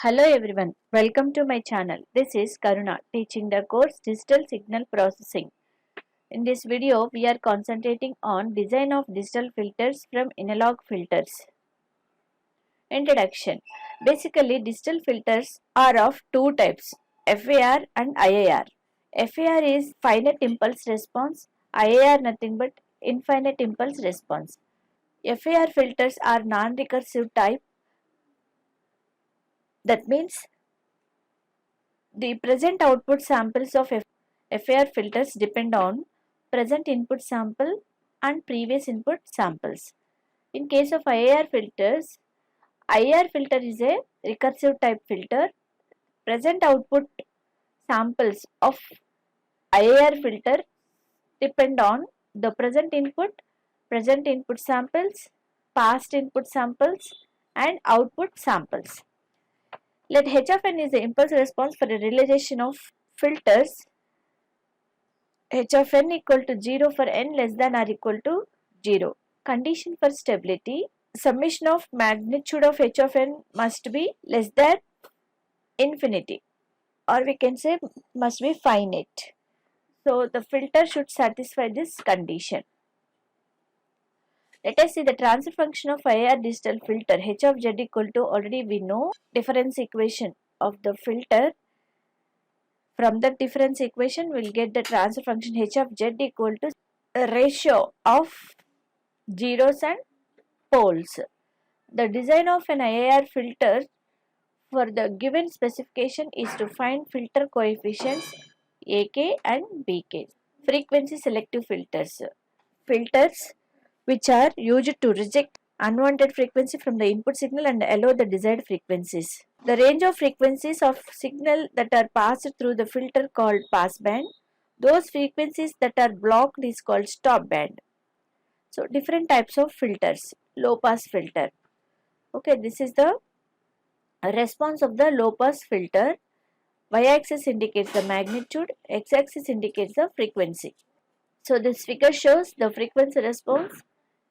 Hello everyone, welcome to my channel. This is Karuna teaching the course Digital Signal Processing. In this video, we are concentrating on design of digital filters from analog filters. Introduction. Basically, digital filters are of two types, FAR and IAR. FAR is finite impulse response, IAR nothing but infinite impulse response. FAR filters are non-recursive type. That means the present output samples of FAR filters depend on present input sample and previous input samples. In case of IAR filters, IAR filter is a recursive type filter. Present output samples of IAR filter depend on the present input samples, past input samples and output samples. Let h of n is the impulse response for a realization of filters. H of n equal to 0 for n less than or equal to 0. Condition for stability, summation of magnitude of h of n must be less than infinity, or we can say must be finite. So the filter should satisfy this condition. Let us see the transfer function of IR digital filter. H of z equal to, already we know difference equation of the filter. From that difference equation, we will get the transfer function h of z equal to a ratio of zeros and poles. The design of an IAR filter for the given specification is to find filter coefficients AK and BK. Frequency selective filters. Filters which are used to reject unwanted frequency from the input signal and allow the desired frequencies. The range of frequencies of signal that are passed through the filter called passband. Those frequencies that are blocked is called stop band. So different types of filters. Low pass filter. Okay, this is the response of the low pass filter. Y-axis indicates the magnitude, x-axis indicates the frequency. So this figure shows the frequency response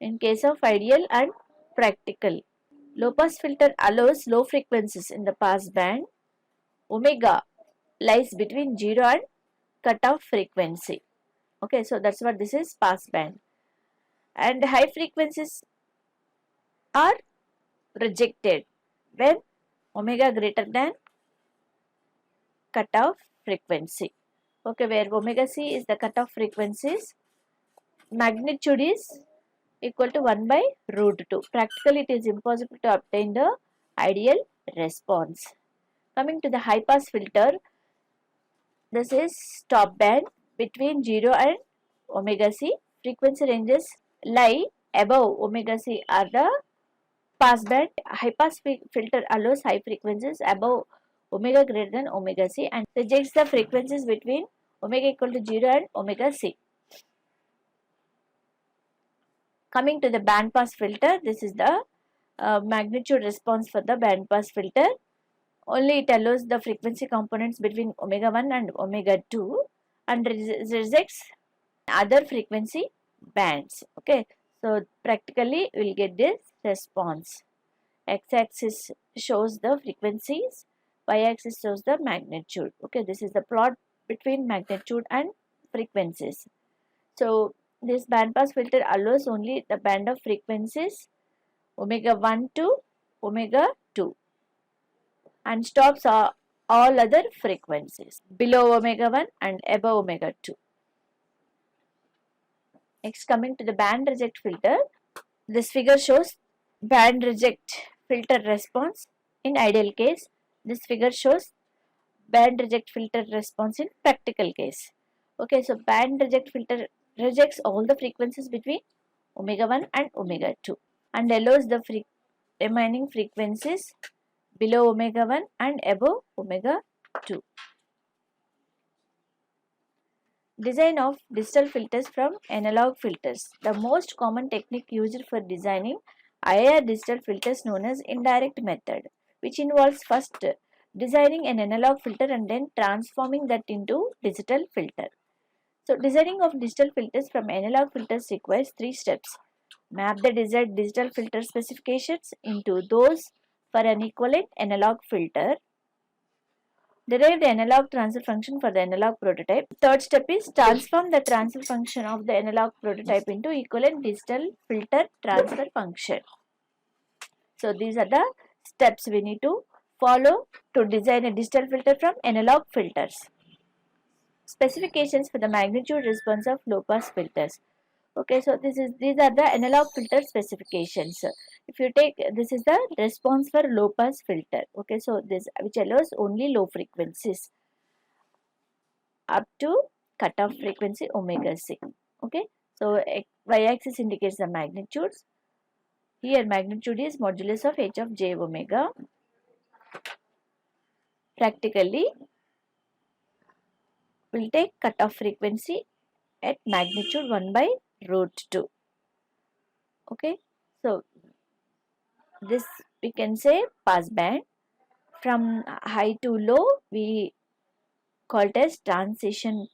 in case of ideal and practical. Low pass filter allows low frequencies in the pass band. Omega lies between 0 and cutoff frequency. Okay, so that's what this is, pass band. And high frequencies are rejected when omega greater than cutoff frequency. Okay, where omega c is the cutoff frequencies, magnitude is equal to 1 by root 2. Practically, it is impossible to obtain the ideal response. Coming to the high pass filter, this is stop band between 0 and omega c. Frequency ranges lie above omega c are the pass band. High pass filter allows high frequencies above omega greater than omega c and rejects the frequencies between omega equal to 0 and omega c. Coming to the band pass filter, this is the magnitude response for the band pass filter. Only it allows the frequency components between omega 1 and omega 2 and rejects other frequency bands. Okay, so practically we will get this response. X-axis shows the frequencies, y-axis shows the magnitude. Okay, this is the plot between magnitude and frequencies. So this band pass filter allows only the band of frequencies omega 1 to omega 2 and stops all other frequencies below omega 1 and above omega 2. Next, coming to the band reject filter, this figure shows band reject filter response in ideal case. This figure shows band reject filter response in practical case. Okay, so band reject filter rejects all the frequencies between omega 1 and omega 2 and allows the remaining frequencies below omega 1 and above omega 2. Design of digital filters from analog filters. The most common technique used for designing IAR digital filters known as indirect method, which involves first designing an analog filter and then transforming that into digital filter. So designing of digital filters from analog filters requires 3 steps. Map the desired digital filter specifications into those for an equivalent analog filter. Derive the analog transfer function for the analog prototype. Third step is transform the transfer function of the analog prototype into equivalent digital filter transfer function. So these are the steps we need to follow to design a digital filter from analog filters. Specifications for the magnitude response of low pass filters. Okay, so these are the analog filter specifications. If you take, this is the response for low pass filter. Okay, so this which allows only low frequencies up to cutoff frequency omega c. Okay, so y-axis indicates the magnitudes. Here magnitude is modulus of h of j omega. Practically, we'll take cutoff frequency at magnitude 1 by root 2. Okay, so this we can say pass band. From high to low we call it as transition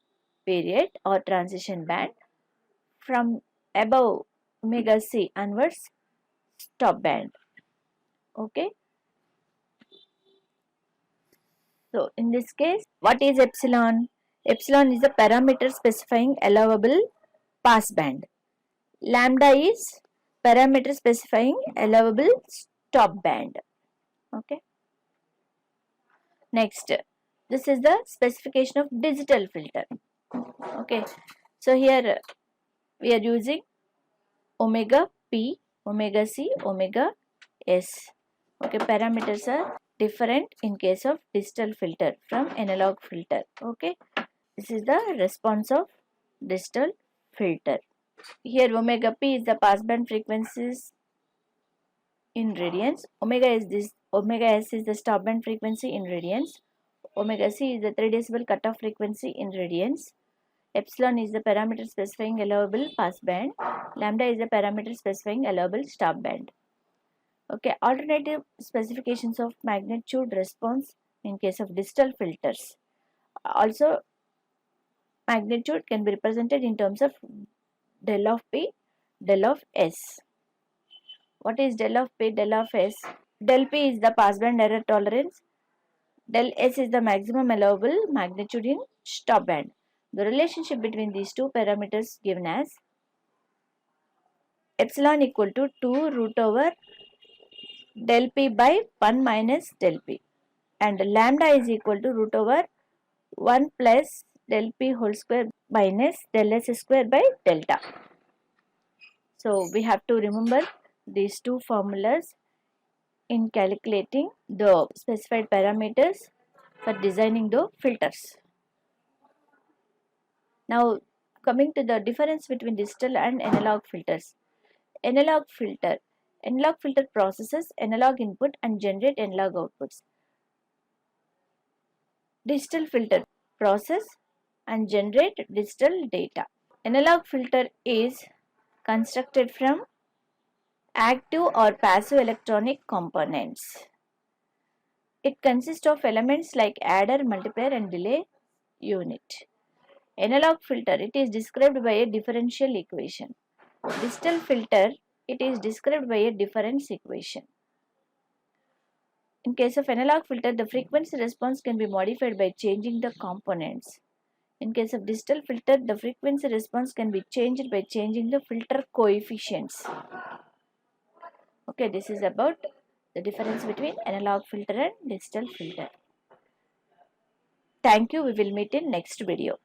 period or transition band. From above omega c onwards, stop band. Okay, so in this case, what is epsilon? Epsilon is the parameter specifying allowable pass band. Lambda is parameter specifying allowable stop band. Okay, next, this is the specification of digital filter. Okay, so here we are using omega p, omega c, omega s. Okay, parameters are different in case of digital filter from analog filter. Okay, this is the response of digital filter. Here omega p is the passband frequencies in radians. Omega s is the stopband frequency in radians. Omega c is the 3 decibel cutoff frequency in radians. Epsilon is the parameter specifying allowable passband. Lambda is the parameter specifying allowable stop band. Okay, alternative specifications of magnitude response in case of digital filters. Also, magnitude can be represented in terms of del of p, del of s. What is del of p, del of s? Del p is the passband error tolerance. Del s is the maximum allowable magnitude in stop band. The relationship between these two parameters given as epsilon equal to 2 root over del p by 1 minus del p, and lambda is equal to root over 1 plus del p whole square minus del s square by delta. So we have to remember these two formulas in calculating the specified parameters for designing the filters. Now coming to the difference between digital and analog filters. Analog filter processes analog input and generate analog outputs. Digital filter process and generate digital data. Analog filter is constructed from active or passive electronic components. It consists of elements like adder, multiplier and delay unit. Analog filter, it is described by a differential equation. Digital filter, it is described by a difference equation. In case of analog filter, the frequency response can be modified by changing the components. In case of digital filter, the frequency response can be changed by changing the filter coefficients. Okay, this is about the difference between analog filter and digital filter. Thank you. We will meet in next video.